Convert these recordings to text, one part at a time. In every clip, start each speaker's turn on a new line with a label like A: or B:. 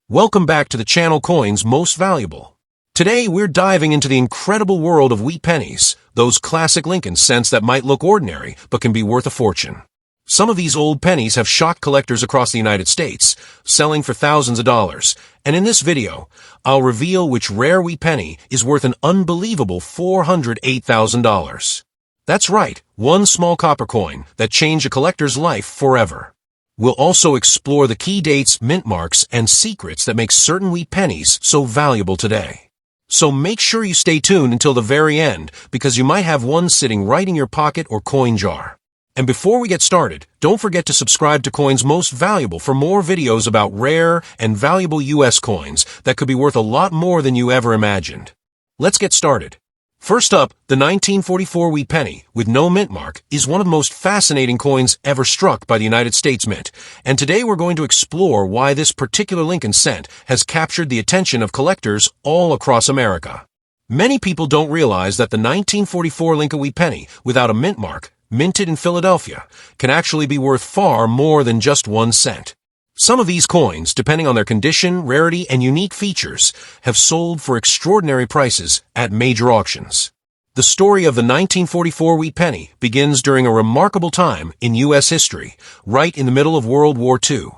A: Welcome back to the channel Coins Most Valuable. Today we're diving into the incredible world of wheat pennies, those classic Lincoln cents that might look ordinary but can be worth a fortune. Some of these old pennies have shocked collectors across the United States, selling for thousands of dollars, and in this video, I'll reveal which rare wheat penny is worth an unbelievable $408,000. That's right, one small copper coin that changed a collector's life forever. We'll also explore the key dates, mint marks, and secrets that make certain wheat pennies so valuable today. So make sure you stay tuned until the very end, because you might have one sitting right in your pocket or coin jar. And before we get started, don't forget to subscribe to Coins Most Valuable for more videos about rare and valuable U.S. coins that could be worth a lot more than you ever imagined. Let's get started. First up, the 1944 wheat penny, with no mint mark, is one of the most fascinating coins ever struck by the United States Mint, and today we're going to explore why this particular Lincoln cent has captured the attention of collectors all across America. Many people don't realize that the 1944 Lincoln wheat penny, without a mint mark, minted in Philadelphia, can actually be worth far more than just 1 cent. Some of these coins, depending on their condition, rarity, and unique features, have sold for extraordinary prices at major auctions. The story of the 1944 wheat penny begins during a remarkable time in U.S. history, right in the middle of World War II.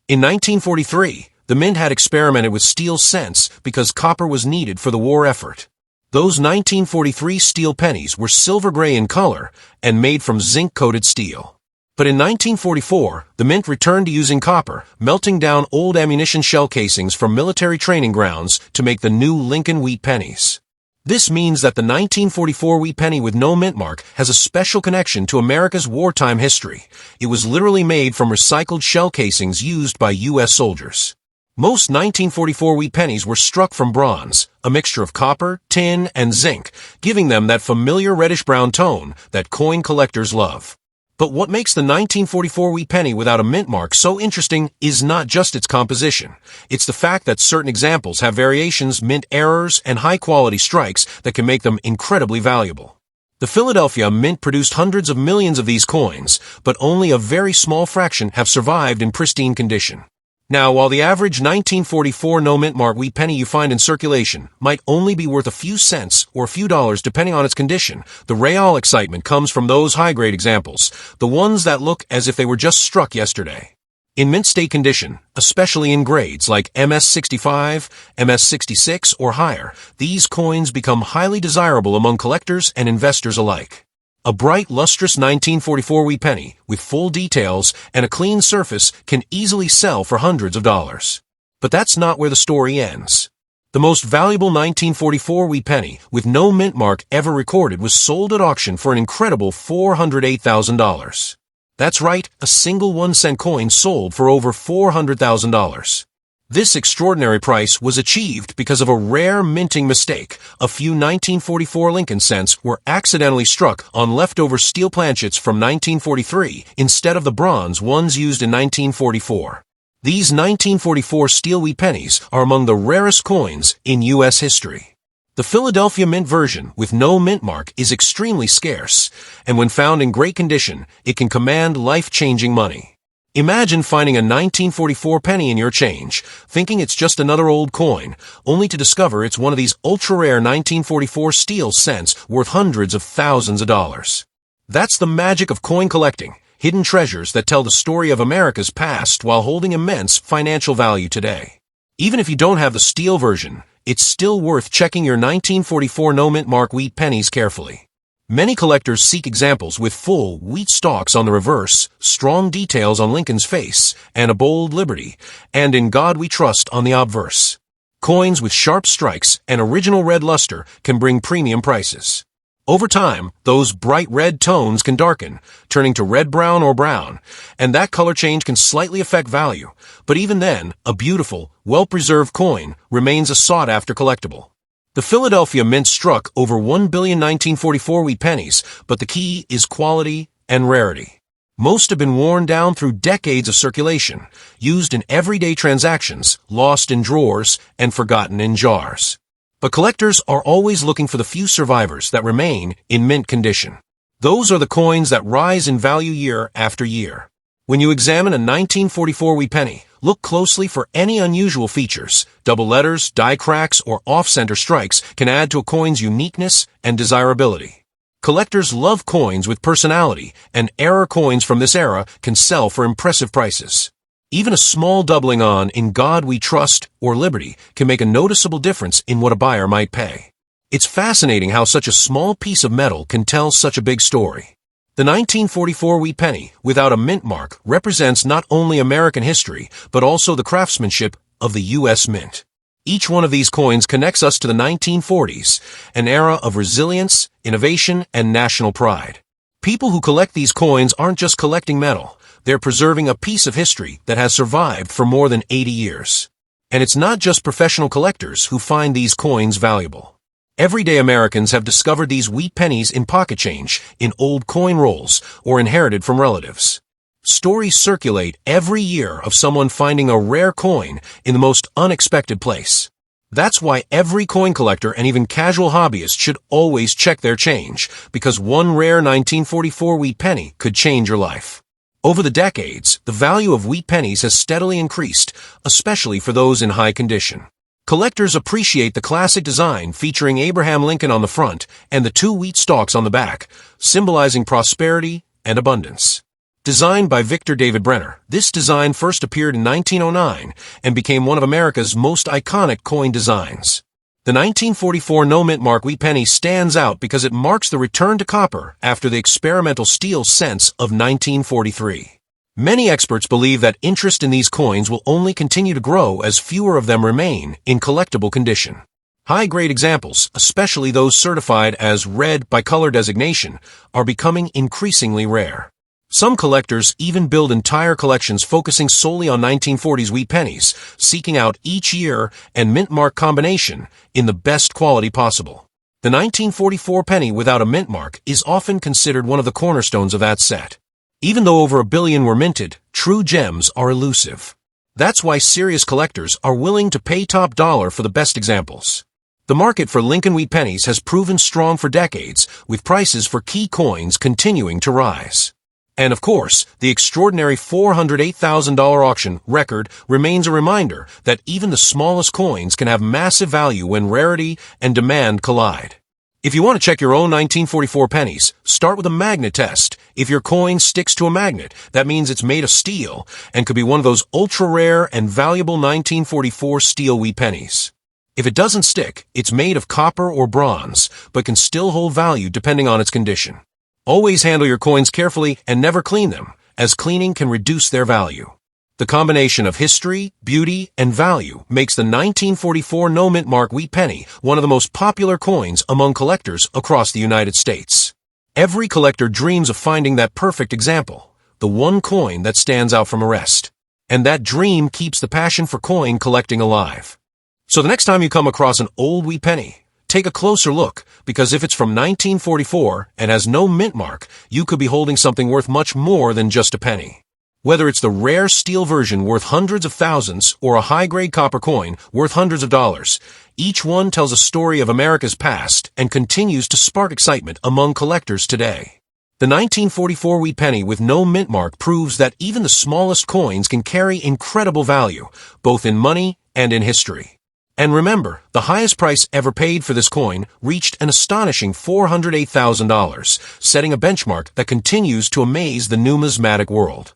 A: In 1943, the Mint had experimented with steel cents because copper was needed for the war effort. Those 1943 steel pennies were silver gray in color and made from zinc-coated steel. But in 1944, the Mint returned to using copper, melting down old ammunition shell casings from military training grounds to make the new Lincoln wheat pennies. This means that the 1944 wheat penny with no mint mark has a special connection to America's wartime history. It was literally made from recycled shell casings used by U.S. soldiers. Most 1944 wheat pennies were struck from bronze, a mixture of copper, tin, and zinc, giving them that familiar reddish-brown tone that coin collectors love. But what makes the 1944 wheat penny without a mint mark so interesting is not just its composition. It's the fact that certain examples have variations, mint errors, and high-quality strikes that can make them incredibly valuable. The Philadelphia Mint produced hundreds of millions of these coins, but only a very small fraction have survived in pristine condition. Now, while the average 1944 no-mint mark wheat penny you find in circulation might only be worth a few cents or a few dollars depending on its condition, the real excitement comes from those high-grade examples, the ones that look as if they were just struck yesterday. In mint state condition, especially in grades like MS-65, MS-66, or higher, these coins become highly desirable among collectors and investors alike. A bright, lustrous 1944 wheat penny with full details and a clean surface can easily sell for hundreds of dollars. But that's not where the story ends. The most valuable 1944 wheat penny with no mint mark ever recorded was sold at auction for an incredible $408,000. That's right, a single 1-cent coin sold for over $400,000. This extraordinary price was achieved because of a rare minting mistake. A few 1944 Lincoln cents were accidentally struck on leftover steel planchets from 1943 instead of the bronze ones used in 1944. These 1944 steel wheat pennies are among the rarest coins in U.S. history. The Philadelphia Mint version with no mint mark is extremely scarce, and when found in great condition, it can command life-changing money. Imagine finding a 1944 penny in your change, thinking it's just another old coin, only to discover it's one of these ultra-rare 1944 steel cents worth hundreds of thousands of dollars. That's the magic of coin collecting, hidden treasures that tell the story of America's past while holding immense financial value today. Even if you don't have the steel version, it's still worth checking your 1944 no-mint mark wheat pennies carefully. Many collectors seek examples with full wheat stalks on the reverse, strong details on Lincoln's face, and a bold liberty, and in God we trust on the obverse. Coins with sharp strikes and original red luster can bring premium prices. Over time, those bright red tones can darken, turning to red-brown or brown, and that color change can slightly affect value. But even then, a beautiful, well-preserved coin remains a sought-after collectible. The Philadelphia Mint struck over 1 billion 1944 wheat pennies, but the key is quality and rarity. Most have been worn down through decades of circulation, used in everyday transactions, lost in drawers, and forgotten in jars. But collectors are always looking for the few survivors that remain in mint condition. Those are the coins that rise in value year after year. When you examine a 1944 wheat penny, Look closely for any unusual features. Double letters, die cracks, or off-center strikes can add to a coin's uniqueness and desirability. Collectors love coins with personality, and error coins from this era can sell for impressive prices. Even a small doubling on "In God We Trust" or "Liberty" can make a noticeable difference in what a buyer might pay. It's fascinating how such a small piece of metal can tell such a big story. The 1944 wheat penny, without a mint mark, represents not only American history, but also the craftsmanship of the U.S. Mint. Each one of these coins connects us to the 1940s, an era of resilience, innovation, and national pride. People who collect these coins aren't just collecting metal, they're preserving a piece of history that has survived for more than 80 years. And it's not just professional collectors who find these coins valuable. Everyday Americans have discovered these wheat pennies in pocket change, in old coin rolls, or inherited from relatives. Stories circulate every year of someone finding a rare coin in the most unexpected place. That's why every coin collector and even casual hobbyist should always check their change, because one rare 1944 wheat penny could change your life. Over the decades, the value of wheat pennies has steadily increased, especially for those in high condition. Collectors appreciate the classic design featuring Abraham Lincoln on the front and the two wheat stalks on the back, symbolizing prosperity and abundance. Designed by Victor David Brenner, this design first appeared in 1909 and became one of America's most iconic coin designs. The 1944 no-mint mark wheat penny stands out because it marks the return to copper after the experimental steel cents of 1943. Many experts believe that interest in these coins will only continue to grow as fewer of them remain in collectible condition. High-grade examples, especially those certified as red by color designation, are becoming increasingly rare. Some collectors even build entire collections focusing solely on 1940s wheat pennies, seeking out each year and mint mark combination in the best quality possible. The 1944 penny without a mint mark is often considered one of the cornerstones of that set. Even though over 1 billion were minted, true gems are elusive. That's why serious collectors are willing to pay top dollar for the best examples. The market for Lincoln wheat pennies has proven strong for decades, with prices for key coins continuing to rise. And of course, the extraordinary $408,000 auction record remains a reminder that even the smallest coins can have massive value when rarity and demand collide. If you want to check your own 1944 pennies, start with a magnet test. If your coin sticks to a magnet, that means it's made of steel and could be one of those ultra-rare and valuable 1944 steel wheat pennies. If it doesn't stick, it's made of copper or bronze, but can still hold value depending on its condition. Always handle your coins carefully and never clean them, as cleaning can reduce their value. The combination of history, beauty, and value makes the 1944 no-mint mark wheat penny one of the most popular coins among collectors across the United States. Every collector dreams of finding that perfect example, the one coin that stands out from the rest. And that dream keeps the passion for coin collecting alive. So the next time you come across an old wheat penny, take a closer look, because if it's from 1944 and has no mint mark, you could be holding something worth much more than just a penny. Whether it's the rare steel version worth hundreds of thousands or a high-grade copper coin worth hundreds of dollars, each one tells a story of America's past and continues to spark excitement among collectors today. The 1944 wheat penny with no mint mark proves that even the smallest coins can carry incredible value, both in money and in history. And remember, the highest price ever paid for this coin reached an astonishing $408,000, setting a benchmark that continues to amaze the numismatic world.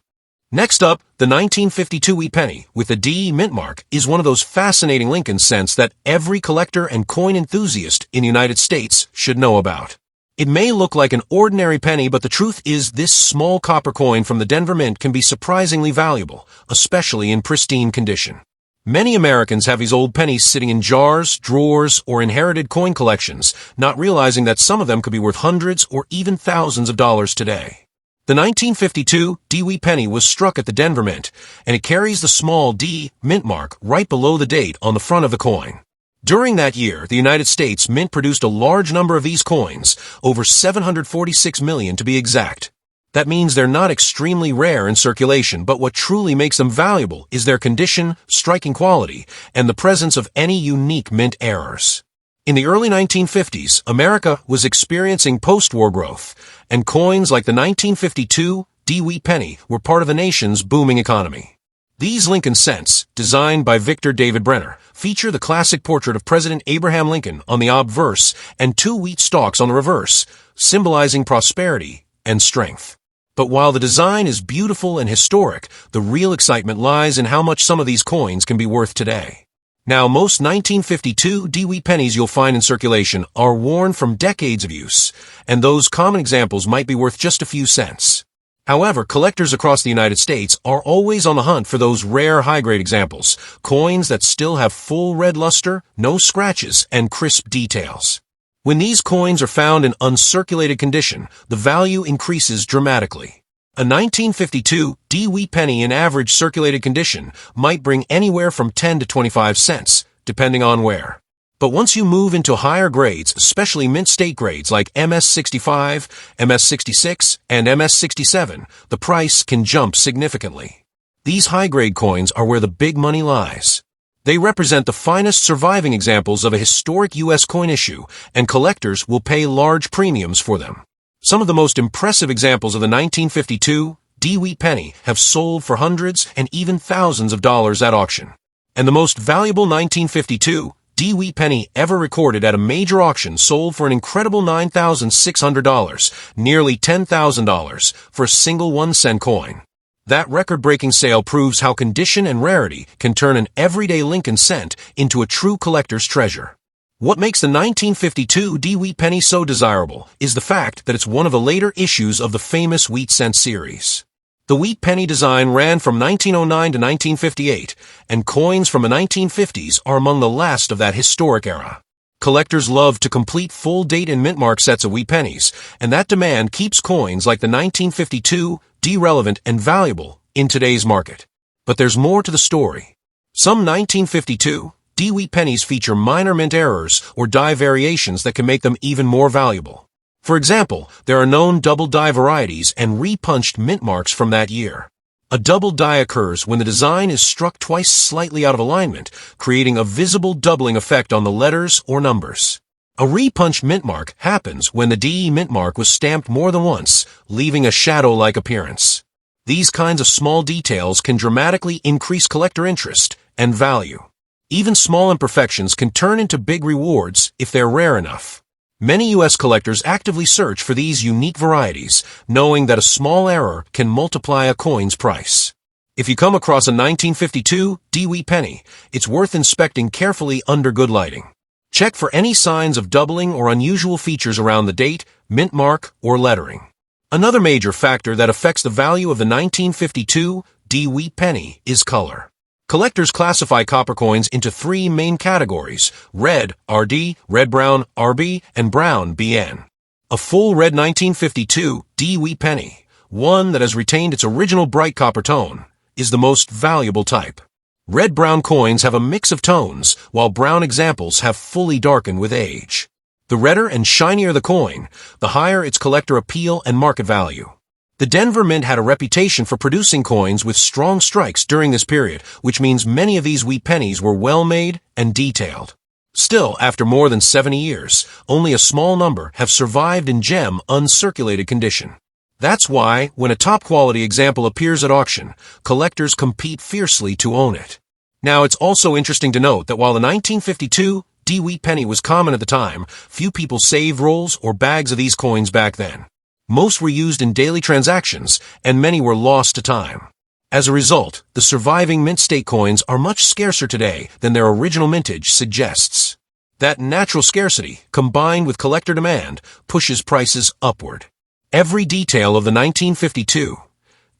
A: Next up, the 1952 wheat penny with the D mint mark is one of those fascinating Lincoln cents that every collector and coin enthusiast in the United States should know about. It may look like an ordinary penny, but the truth is this small copper coin from the Denver Mint can be surprisingly valuable, especially in pristine condition. Many Americans have these old pennies sitting in jars, drawers, or inherited coin collections, not realizing that some of them could be worth hundreds or even thousands of dollars today. The 1952 D wheat penny was struck at the Denver Mint, and it carries the small D mint mark right below the date on the front of the coin. During that year, the United States Mint produced a large number of these coins, over 746 million to be exact. That means they're not extremely rare in circulation, but what truly makes them valuable is their condition, striking quality, and the presence of any unique mint errors. In the early 1950s, America was experiencing post-war growth, and coins like the 1952 D wheat penny were part of the nation's booming economy. These Lincoln cents, designed by Victor David Brenner, feature the classic portrait of President Abraham Lincoln on the obverse and 2 wheat stalks on the reverse, symbolizing prosperity and strength. But while the design is beautiful and historic, the real excitement lies in how much some of these coins can be worth today. Now, most 1952 D-wheat pennies you'll find in circulation are worn from decades of use, and those common examples might be worth just a few cents. However, collectors across the United States are always on the hunt for those rare high-grade examples, coins that still have full red luster, no scratches, and crisp details. When these coins are found in uncirculated condition, the value increases dramatically. A 1952 D-wheat penny in average circulated condition might bring anywhere from 10 to 25 cents, depending on where. But once you move into higher grades, especially mint state grades like MS65, MS66, and MS67, the price can jump significantly. These high-grade coins are where the big money lies. They represent the finest surviving examples of a historic U.S. coin issue, and collectors will pay large premiums for them. Some of the most impressive examples of the 1952 D-wheat penny have sold for hundreds and even thousands of dollars at auction. And the most valuable 1952 D-wheat penny ever recorded at a major auction sold for an incredible $9,600, nearly $10,000, for a single 1-cent coin. That record-breaking sale proves how condition and rarity can turn an everyday Lincoln cent into a true collector's treasure. What makes the 1952 D-wheat penny so desirable is the fact that it's one of the later issues of the famous wheat cent series. The wheat penny design ran from 1909 to 1958, and coins from the 1950s are among the last of that historic era. Collectors love to complete full date and mintmark sets of wheat pennies, and that demand keeps coins like the 1952 D relevant and valuable in today's market. But there's more to the story. Some 1952 D-wheat pennies feature minor mint errors or die variations that can make them even more valuable. For example, there are known double die varieties and repunched mint marks from that year. A double die occurs when the design is struck twice slightly out of alignment, creating a visible doubling effect on the letters or numbers. A repunched mint mark happens when the DE mint mark was stamped more than once, leaving a shadow-like appearance. These kinds of small details can dramatically increase collector interest and value. Even small imperfections can turn into big rewards if they're rare enough. Many U.S. collectors actively search for these unique varieties, knowing that a small error can multiply a coin's price. If you come across a 1952 D-wheat penny, it's worth inspecting carefully under good lighting. Check for any signs of doubling or unusual features around the date, mint mark, or lettering. Another major factor that affects the value of the 1952 D-wheat penny is color. Collectors classify copper coins into 3 main categories: red, RD, red-brown, RB, and brown, BN. A full red 1952 D-wheat penny, one that has retained its original bright copper tone, is the most valuable type. Red-brown coins have a mix of tones, while brown examples have fully darkened with age. The redder and shinier the coin, the higher its collector appeal and market value. The Denver Mint had a reputation for producing coins with strong strikes during this period, which means many of these wheat pennies were well-made and detailed. Still, after more than 70 years, only a small number have survived in gem uncirculated condition. That's why, when a top-quality example appears at auction, collectors compete fiercely to own it. Now, it's also interesting to note that while the 1952 D-wheat penny was common at the time, few people saved rolls or bags of these coins back then. Most were used in daily transactions, and many were lost to time. As a result, the surviving mint state coins are much scarcer today than their original mintage suggests. That natural scarcity, combined with collector demand, pushes prices upward. Every detail of the 1952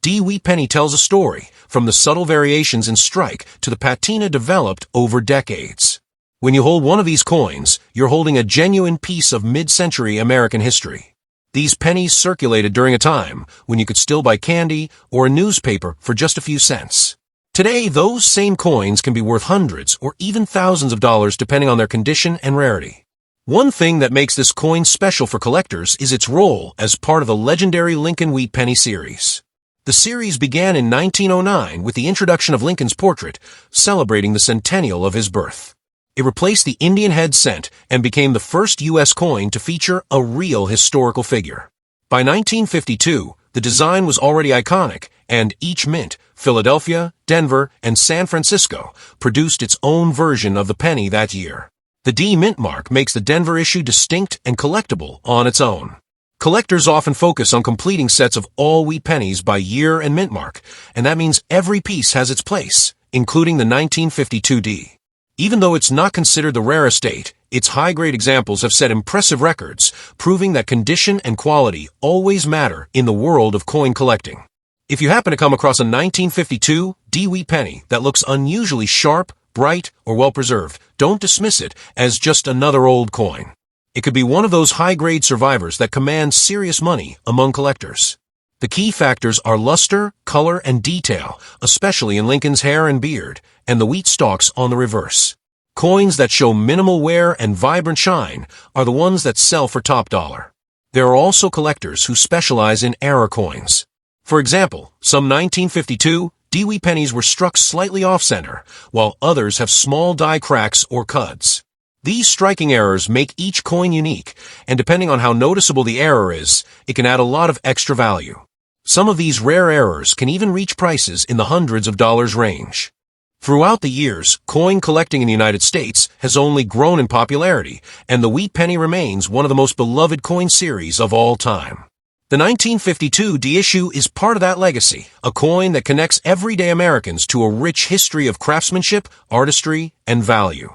A: D-wheat penny tells a story, from the subtle variations in strike to the patina developed over decades. When you hold one of these coins, you're holding a genuine piece of mid-century American history. These pennies circulated during a time when you could still buy candy or a newspaper for just a few cents. Today, those same coins can be worth hundreds or even thousands of dollars depending on their condition and rarity. One thing that makes this coin special for collectors is its role as part of the legendary Lincoln wheat penny series. The series began in 1909 with the introduction of Lincoln's portrait, celebrating the centennial of his birth. It replaced the Indian head cent and became the first U.S. coin to feature a real historical figure. By 1952, the design was already iconic, and each mint, Philadelphia, Denver, and San Francisco, produced its own version of the penny that year. The D mint mark makes the Denver issue distinct and collectible on its own. Collectors often focus on completing sets of all wheat pennies by year and mint mark, and that means every piece has its place, including the 1952 D. Even though it's not considered the rarest date, its high-grade examples have set impressive records, proving that condition and quality always matter in the world of coin collecting. If you happen to come across a 1952 D wheat penny that looks unusually sharp, bright, or well-preserved, don't dismiss it as just another old coin. It could be one of those high-grade survivors that command serious money among collectors. The key factors are luster, color, and detail, especially in Lincoln's hair and beard, and the wheat stalks on the reverse. Coins that show minimal wear and vibrant shine are the ones that sell for top dollar. There are also collectors who specialize in error coins. For example, some 1952 D wheat pennies were struck slightly off-center, while others have small die cracks or cuds. These striking errors make each coin unique, and depending on how noticeable the error is, it can add a lot of extra value. Some of these rare errors can even reach prices in the hundreds of dollars range. Throughout the years, coin collecting in the United States has only grown in popularity, and the wheat penny remains one of the most beloved coin series of all time. The 1952 D issue is part of that legacy, a coin that connects everyday Americans to a rich history of craftsmanship, artistry, and value.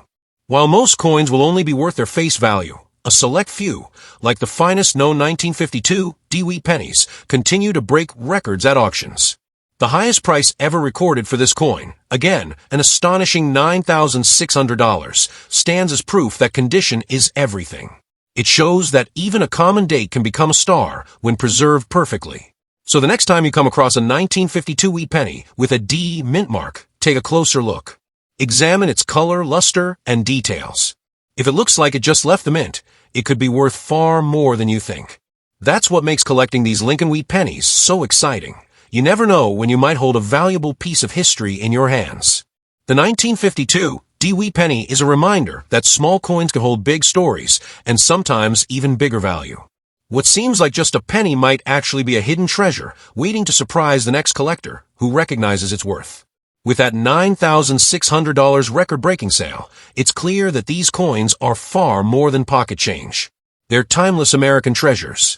A: While most coins will only be worth their face value, a select few, like the finest known 1952 D wheat pennies, continue to break records at auctions. The highest price ever recorded for this coin, again, an astonishing $9,600, stands as proof that condition is everything. It shows that even a common date can become a star when preserved perfectly. So the next time you come across a 1952 wheat penny with a D mint mark, take a closer look. Examine its color, luster, and details. If it looks like it just left the mint, it could be worth far more than you think. That's what makes collecting these Lincoln wheat pennies so exciting. You never know when you might hold a valuable piece of history in your hands. The 1952 D wheat penny is a reminder that small coins can hold big stories, and sometimes even bigger value. What seems like just a penny might actually be a hidden treasure, waiting to surprise the next collector who recognizes its worth. With that $9,600 record-breaking sale, it's clear that these coins are far more than pocket change. They're timeless American treasures.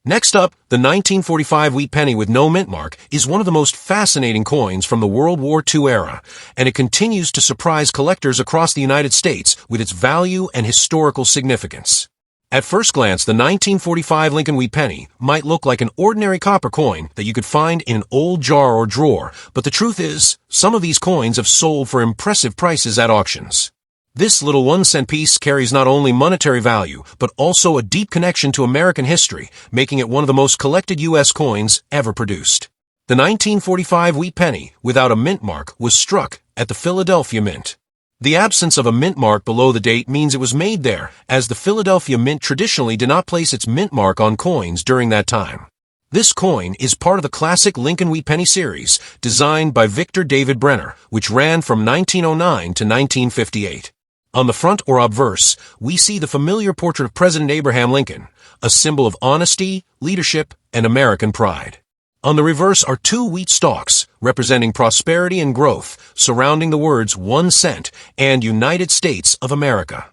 A: Next up, the 1945 wheat penny with no mint mark is one of the most fascinating coins from the World War II era, and it continues to surprise collectors across the United States with its value and historical significance. At first glance, the 1945 Lincoln wheat penny might look like an ordinary copper coin that you could find in an old jar or drawer, but the truth is, some of these coins have sold for impressive prices at auctions. This little 1-cent piece carries not only monetary value, but also a deep connection to American history, making it one of the most collected U.S. coins ever produced. The 1945 wheat penny, without a mint mark, was struck at the Philadelphia Mint. The absence of a mint mark below the date means it was made there, as the Philadelphia Mint traditionally did not place its mint mark on coins during that time. This coin is part of the classic Lincoln wheat penny series, designed by Victor David Brenner, which ran from 1909 to 1958. On the front or obverse, we see the familiar portrait of President Abraham Lincoln, a symbol of honesty, leadership, and American pride. On the reverse are two wheat stalks, representing prosperity and growth, surrounding the words 1 cent and United States of America.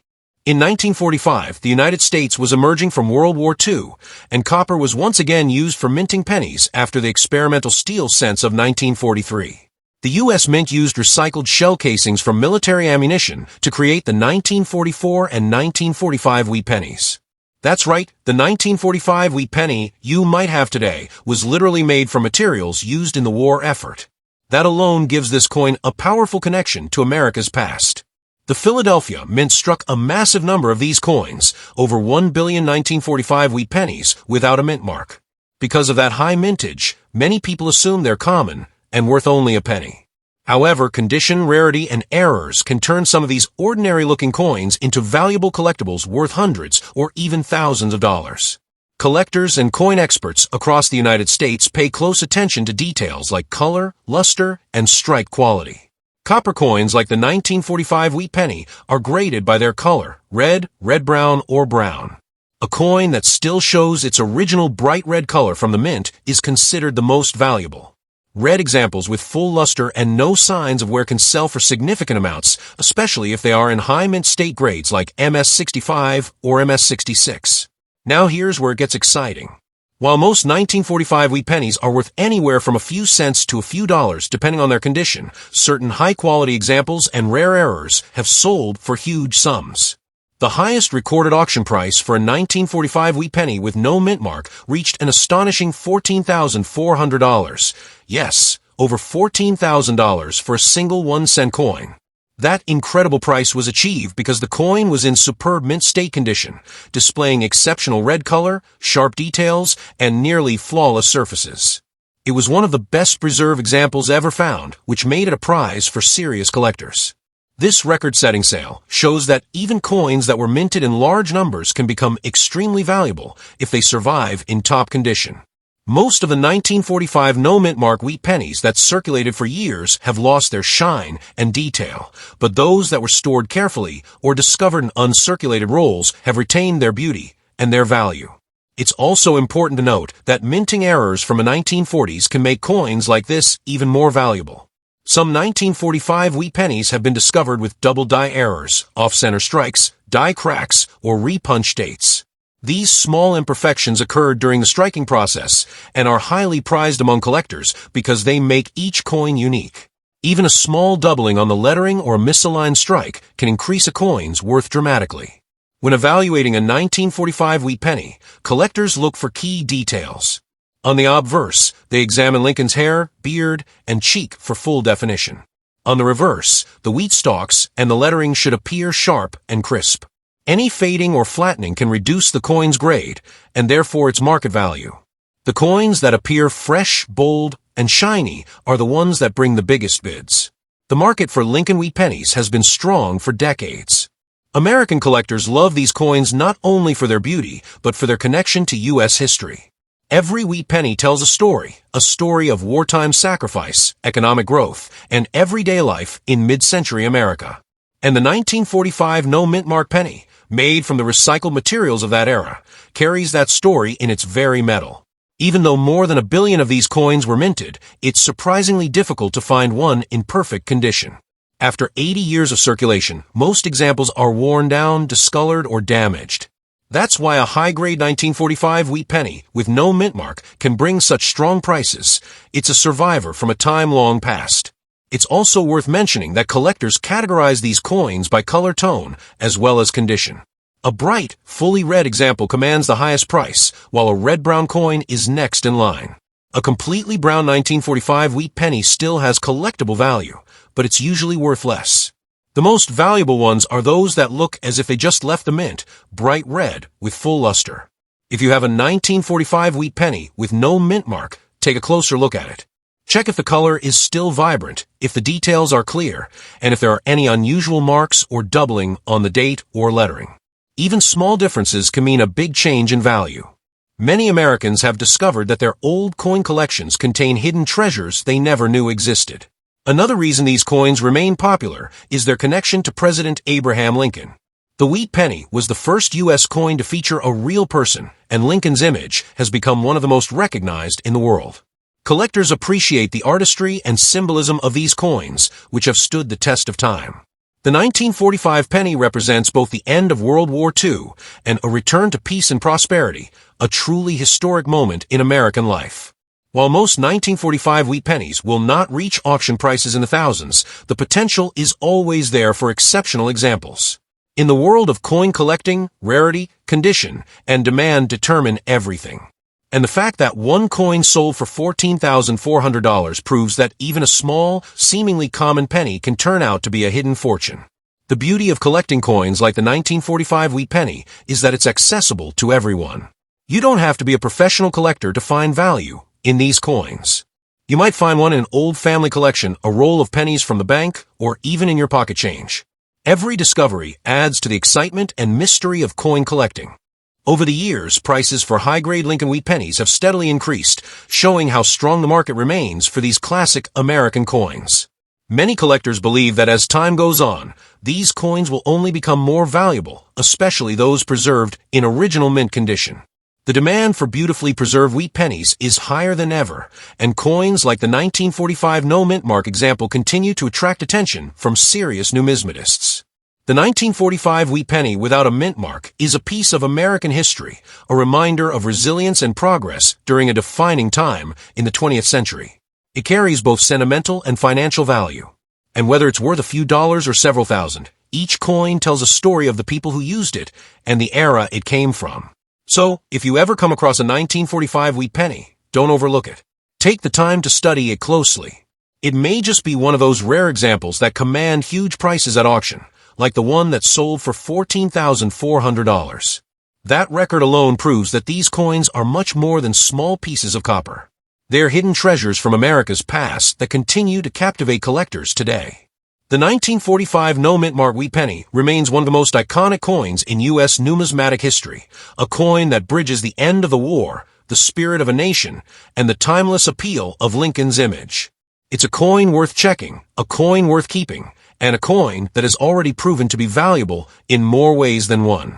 A: In 1945, the United States was emerging from World War II, and copper was once again used for minting pennies after the experimental steel cents of 1943. The U.S. Mint used recycled shell casings from military ammunition to create the 1944 and 1945 wheat pennies. That's right, the 1945 wheat penny you might have today was literally made from materials used in the war effort. That alone gives this coin a powerful connection to America's past. The Philadelphia Mint struck a massive number of these coins, over 1 billion 1945 wheat pennies, without a mint mark. Because of that high mintage, many people assume they're common and worth only a penny. However, condition, rarity, and errors can turn some of these ordinary-looking coins into valuable collectibles worth hundreds or even thousands of dollars. Collectors and coin experts across the United States pay close attention to details like color, luster, and strike quality. Copper coins like the 1945 wheat penny are graded by their color, red, red-brown, or brown. A coin that still shows its original bright red color from the mint is considered the most valuable. Red examples with full luster and no signs of wear can sell for significant amounts, especially if they are in high mint state grades like MS65 or MS66. Now here's where it gets exciting. While most 1945 wheat pennies are worth anywhere from a few cents to a few dollars depending on their condition, certain high-quality examples and rare errors have sold for huge sums. The highest recorded auction price for a 1945 wheat penny with no mint mark reached an astonishing $14,400. Yes, over $14,000 for a single 1-cent coin. That incredible price was achieved because the coin was in superb mint state condition, displaying exceptional red color, sharp details, and nearly flawless surfaces. It was one of the best preserved examples ever found, which made it a prize for serious collectors. This record-setting sale shows that even coins that were minted in large numbers can become extremely valuable if they survive in top condition. Most of the 1945 no-mint mark wheat pennies that circulated for years have lost their shine and detail, but those that were stored carefully or discovered in uncirculated rolls have retained their beauty and their value. It's also important to note that minting errors from the 1940s can make coins like this even more valuable. Some 1945 wheat pennies have been discovered with double die errors, off-center strikes, die cracks, or repunch dates. These small imperfections occurred during the striking process and are highly prized among collectors because they make each coin unique. Even a small doubling on the lettering or a misaligned strike can increase a coin's worth dramatically. When evaluating a 1945 wheat penny, collectors look for key details. On the obverse, they examine Lincoln's hair, beard, and cheek for full definition. On the reverse, the wheat stalks and the lettering should appear sharp and crisp. Any fading or flattening can reduce the coin's grade, and therefore its market value. The coins that appear fresh, bold, and shiny are the ones that bring the biggest bids. The market for Lincoln wheat pennies has been strong for decades. American collectors love these coins not only for their beauty, but for their connection to U.S. history. Every wheat penny tells a story of wartime sacrifice, economic growth, and everyday life in mid-century America. And the 1945 no-mint mark penny, made from the recycled materials of that era, carries that story in its very metal. Even though more than 1 billion of these coins were minted, it's surprisingly difficult to find one in perfect condition. After 80 years of circulation, most examples are worn down, discolored, or damaged. That's why a high-grade 1945 wheat penny with no mint mark can bring such strong prices. It's a survivor from a time long past. It's also worth mentioning that collectors categorize these coins by color tone as well as condition. A bright, fully red example commands the highest price, while a red-brown coin is next in line. A completely brown 1945 wheat penny still has collectible value, but it's usually worth less. The most valuable ones are those that look as if they just left the mint, bright red with full luster. If you have a 1945 wheat penny with no mint mark, take a closer look at it. Check if the color is still vibrant, if the details are clear, and if there are any unusual marks or doubling on the date or lettering. Even small differences can mean a big change in value. Many Americans have discovered that their old coin collections contain hidden treasures they never knew existed. Another reason these coins remain popular is their connection to President Abraham Lincoln. The wheat penny was the first U.S. coin to feature a real person, and Lincoln's image has become one of the most recognized in the world. Collectors appreciate the artistry and symbolism of these coins, which have stood the test of time. The 1945 penny represents both the end of World War II and a return to peace and prosperity, a truly historic moment in American life. While most 1945 wheat pennies will not reach auction prices in the thousands, the potential is always there for exceptional examples. In the world of coin collecting, rarity, condition, and demand determine everything. And the fact that one coin sold for $14,400 proves that even a small, seemingly common penny can turn out to be a hidden fortune. The beauty of collecting coins like the 1945 wheat penny is that it's accessible to everyone. You don't have to be a professional collector to find value in these coins. You might find one in an old family collection, a roll of pennies from the bank, or even in your pocket change. Every discovery adds to the excitement and mystery of coin collecting. Over the years, prices for high-grade Lincoln wheat pennies have steadily increased, showing how strong the market remains for these classic American coins. Many collectors believe that as time goes on, these coins will only become more valuable, especially those preserved in original mint condition. The demand for beautifully preserved wheat pennies is higher than ever, and coins like the 1945 no mint mark example continue to attract attention from serious numismatists. The 1945 wheat penny without a mint mark is a piece of American history, a reminder of resilience and progress during a defining time in the 20th century. It carries both sentimental and financial value. And whether it's worth a few dollars or several thousand, each coin tells a story of the people who used it and the era it came from. So, if you ever come across a 1945 wheat penny, don't overlook it. Take the time to study it closely. It may just be one of those rare examples that command huge prices at auction, like the one that sold for $14,400. That record alone proves that these coins are much more than small pieces of copper. They're hidden treasures from America's past that continue to captivate collectors today. The 1945 no mint mark wheat penny remains one of the most iconic coins in U.S. numismatic history, a coin that bridges the end of the war, the spirit of a nation, and the timeless appeal of Lincoln's image. It's a coin worth checking, a coin worth keeping, and a coin that has already proven to be valuable in more ways than one.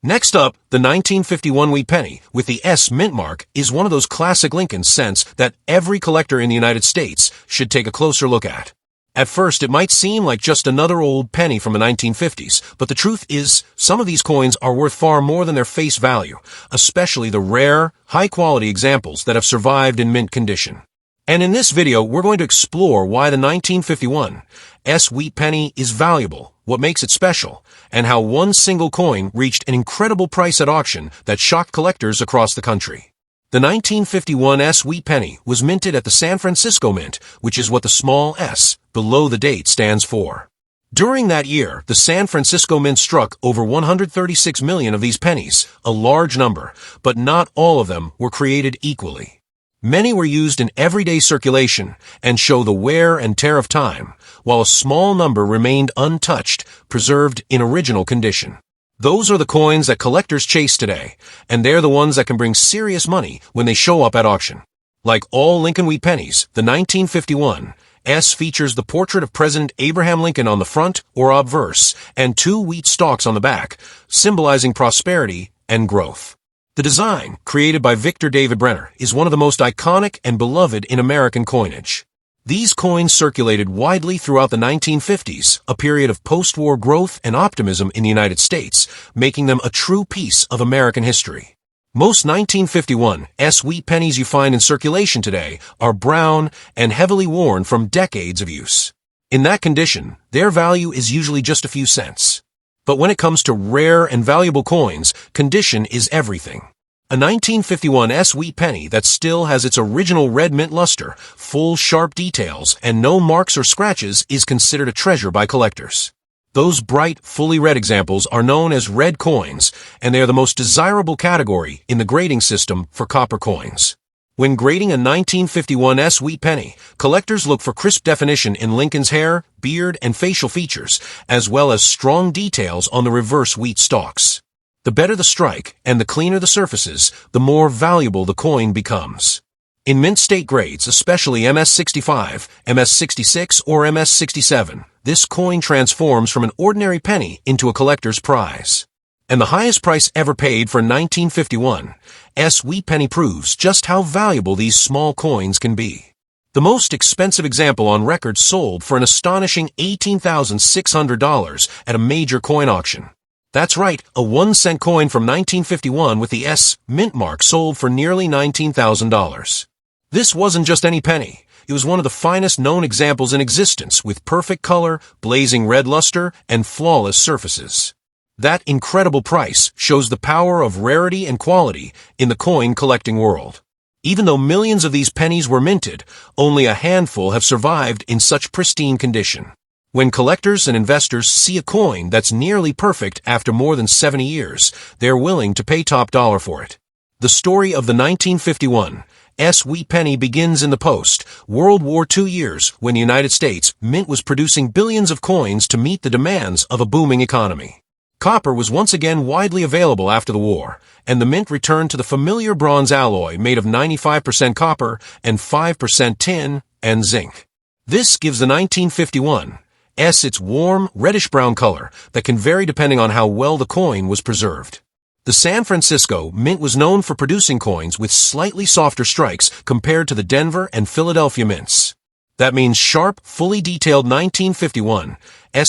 A: Next up, the 1951 wheat penny with the S mint mark is one of those classic Lincoln cents that every collector in the United States should take a closer look at. At first, it might seem like just another old penny from the 1950s, but the truth is, some of these coins are worth far more than their face value, especially the rare, high-quality examples that have survived in mint condition. And in this video, we're going to explore why the 1951 S wheat penny is valuable, what makes it special, and how one single coin reached an incredible price at auction that shocked collectors across the country. The 1951 S wheat penny was minted at the San Francisco Mint, which is what the small s below the date stands for. During that year, the San Francisco Mint struck over 136 million of these pennies, a large number, but not all of them were created equally. Many were used in everyday circulation and show the wear and tear of time, while a small number remained untouched, preserved in original condition. Those are the coins that collectors chase today, and they're the ones that can bring serious money when they show up at auction. Like all Lincoln wheat pennies, the 1951 S features the portrait of President Abraham Lincoln on the front or obverse, and two wheat stalks on the back, symbolizing prosperity and growth. The design, created by Victor David Brenner, is one of the most iconic and beloved in American coinage. These coins circulated widely throughout the 1950s, a period of post-war growth and optimism in the United States, making them a true piece of American history. Most 1951 S wheat pennies you find in circulation today are brown and heavily worn from decades of use. In that condition, their value is usually just a few cents. But when it comes to rare and valuable coins, condition is everything. A 1951 S wheat penny that still has its original red mint luster, full sharp details, and no marks or scratches is considered a treasure by collectors. Those bright, fully red examples are known as red coins, and they are the most desirable category in the grading system for copper coins. When grading a 1951 S wheat penny, collectors look for crisp definition in Lincoln's hair, beard, and facial features, as well as strong details on the reverse wheat stalks. The better the strike and the cleaner the surfaces, the more valuable the coin becomes. In mint state grades, especially MS65, MS66, or MS67, this coin transforms from an ordinary penny into a collector's prize. And the highest price ever paid for 1951 S wheat penny proves just how valuable these small coins can be. The most expensive example on record sold for an astonishing $18,600 at a major coin auction. That's right, a 1-cent coin from 1951 with the S mint mark sold for nearly $19,000. This wasn't just any penny. It was one of the finest known examples in existence, with perfect color, blazing red luster, and flawless surfaces. That incredible price shows the power of rarity and quality in the coin collecting world. Even though millions of these pennies were minted, only a handful have survived in such pristine condition. When collectors and investors see a coin that's nearly perfect after more than 70 years, they're willing to pay top dollar for it. The story of the 1951 S wheat penny begins in the post-World War II years when the United States Mint was producing billions of coins to meet the demands of a booming economy. Copper was once again widely available after the war, and the Mint returned to the familiar bronze alloy made of 95% copper and 5% tin and zinc. This gives the 1951 S its warm, reddish-brown color that can vary depending on how well the coin was preserved. The San Francisco Mint was known for producing coins with slightly softer strikes compared to the Denver and Philadelphia mints. That means sharp, fully detailed 1951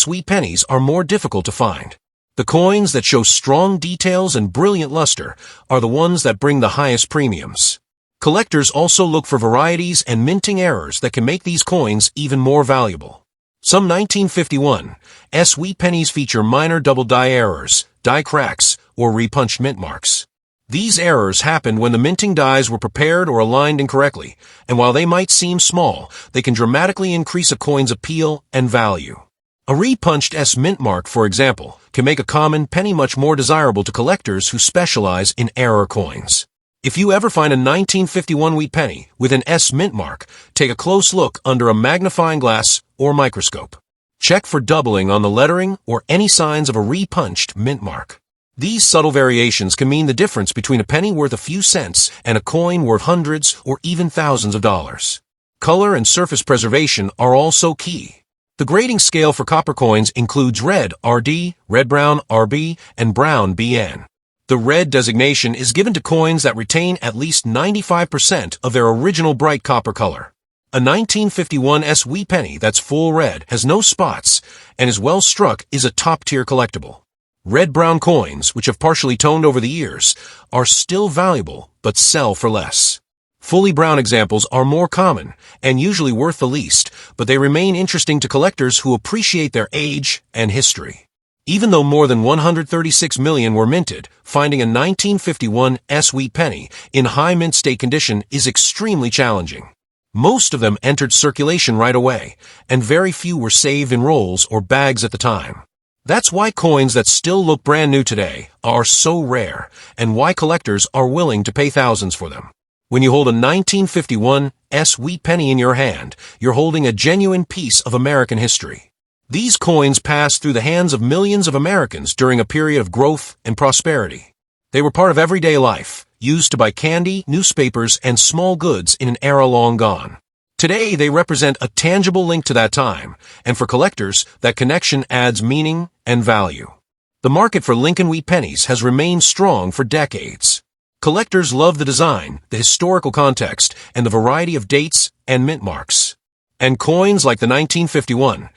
A: wheat pennies are more difficult to find. The coins that show strong details and brilliant luster are the ones that bring the highest premiums. Collectors also look for varieties and minting errors that can make these coins even more valuable. Some 1951 wheat pennies feature minor double die errors, die cracks, or repunched mint marks. These errors happened when the minting dies were prepared or aligned incorrectly, and while they might seem small, they can dramatically increase a coin's appeal and value. A repunched mint mark, for example, can make a common penny much more desirable to collectors who specialize in error coins. If you ever find a 1951 wheat penny with an mint mark, take a close look under a magnifying glass or microscope. Check for doubling on the lettering or any signs of a repunched mint mark. These subtle variations can mean the difference between a penny worth a few cents and a coin worth hundreds or even thousands of dollars. Color and surface preservation are also key. The grading scale for copper coins includes red RD, red-brown RB, and brown BN. The red designation is given to coins that retain at least 95% of their original bright copper color. A 1951 wheat penny that's full red, has no spots, and is well struck is a top-tier collectible. Red-brown coins, which have partially toned over the years, are still valuable but sell for less. Fully brown examples are more common and usually worth the least, but they remain interesting to collectors who appreciate their age and history. Even though more than 136 million were minted, finding a 1951 wheat penny in high mint state condition is extremely challenging. Most of them entered circulation right away, and very few were saved in rolls or bags at the time. That's why coins that still look brand new today are so rare, and why collectors are willing to pay thousands for them. When you hold a 1951 wheat penny in your hand, you're holding a genuine piece of American history. These coins passed through the hands of millions of Americans during a period of growth and prosperity. They were part of everyday life, used to buy candy, newspapers, and small goods in an era long gone. Today, they represent a tangible link to that time, and for collectors, that connection adds meaning and value. The market for Lincoln wheat pennies has remained strong for decades. Collectors love the design, the historical context, and the variety of dates and mint marks. And coins like the 1951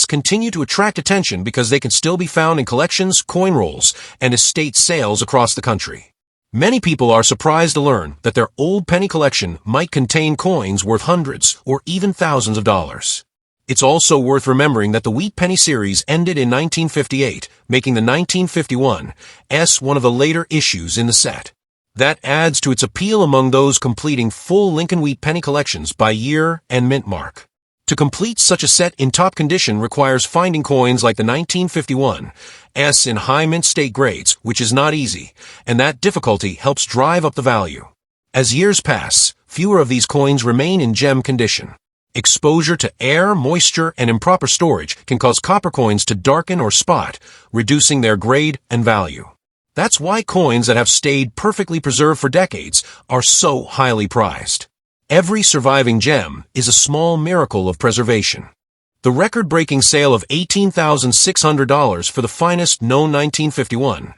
A: continue to attract attention because they can still be found in collections, coin rolls, and estate sales across the country. Many people are surprised to learn that their old penny collection might contain coins worth hundreds or even thousands of dollars. It's also worth remembering that the Wheat Penny series ended in 1958, making the 1951 one of the later issues in the set. That adds to its appeal among those completing full Lincoln wheat penny collections by year and mint mark. To complete such a set in top condition requires finding coins like the 1951 in high mint state grades, which is not easy, and that difficulty helps drive up the value. As years pass, fewer of these coins remain in gem condition. Exposure to air, moisture, and improper storage can cause copper coins to darken or spot, reducing their grade and value. That's why coins that have stayed perfectly preserved for decades are so highly prized. Every surviving gem is a small miracle of preservation. The record-breaking sale of $18,600 for the finest known 1951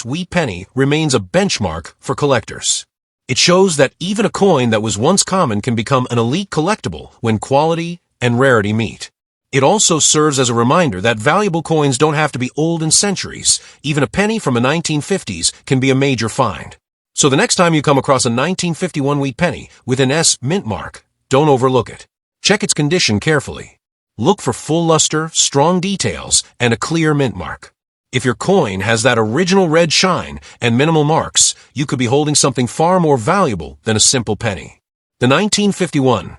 A: wheat penny remains a benchmark for collectors. It shows that even a coin that was once common can become an elite collectible when quality and rarity meet. It also serves as a reminder that valuable coins don't have to be old in centuries. Even a penny from the 1950s can be a major find. So the next time you come across a 1951 wheat penny with an mint mark, don't overlook it. Check its condition carefully. Look for full luster, strong details, and a clear mint mark. If your coin has that original red shine and minimal marks, you could be holding something far more valuable than a simple penny. The 1951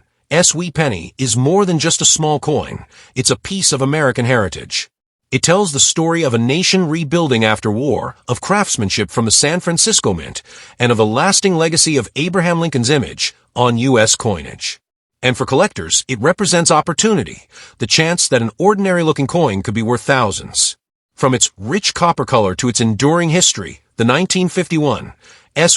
A: wheat penny is more than just a small coin. It's a piece of American heritage. It tells the story of a nation rebuilding after war, of craftsmanship from the San Francisco Mint, and of the lasting legacy of Abraham Lincoln's image on U.S. coinage. And for collectors, it represents opportunity, the chance that an ordinary-looking coin could be worth thousands. From its rich copper color to its enduring history, the 1951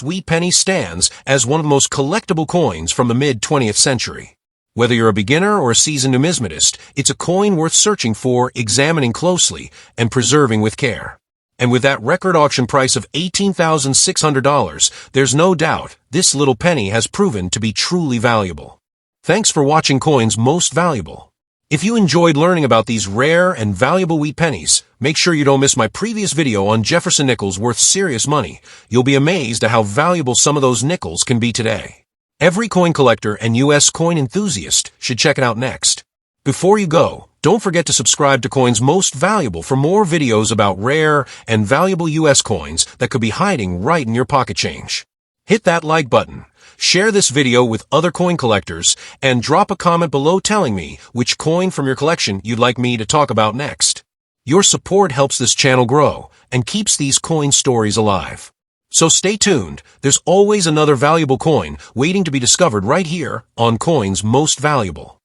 A: wheat penny stands as one of the most collectible coins from the mid-20th century. Whether you're a beginner or a seasoned numismatist, it's a coin worth searching for, examining closely, and preserving with care. And with that record auction price of $18,600, there's no doubt this little penny has proven to be truly valuable. Thanks for watching Coins Most Valuable. If you enjoyed learning about these rare and valuable wheat pennies, make sure you don't miss my previous video on Jefferson nickels worth serious money. You'll be amazed at how valuable some of those nickels can be today. Every coin collector and U.S. coin enthusiast should check it out next. Before you go, don't forget to subscribe to Coins Most Valuable for more videos about rare and valuable U.S. coins that could be hiding right in your pocket change. Hit that like button, share this video with other coin collectors, and drop a comment below telling me which coin from your collection you'd like me to talk about next. Your support helps this channel grow and keeps these coin stories alive. So stay tuned, there's always another valuable coin waiting to be discovered right here on Coins Most Valuable.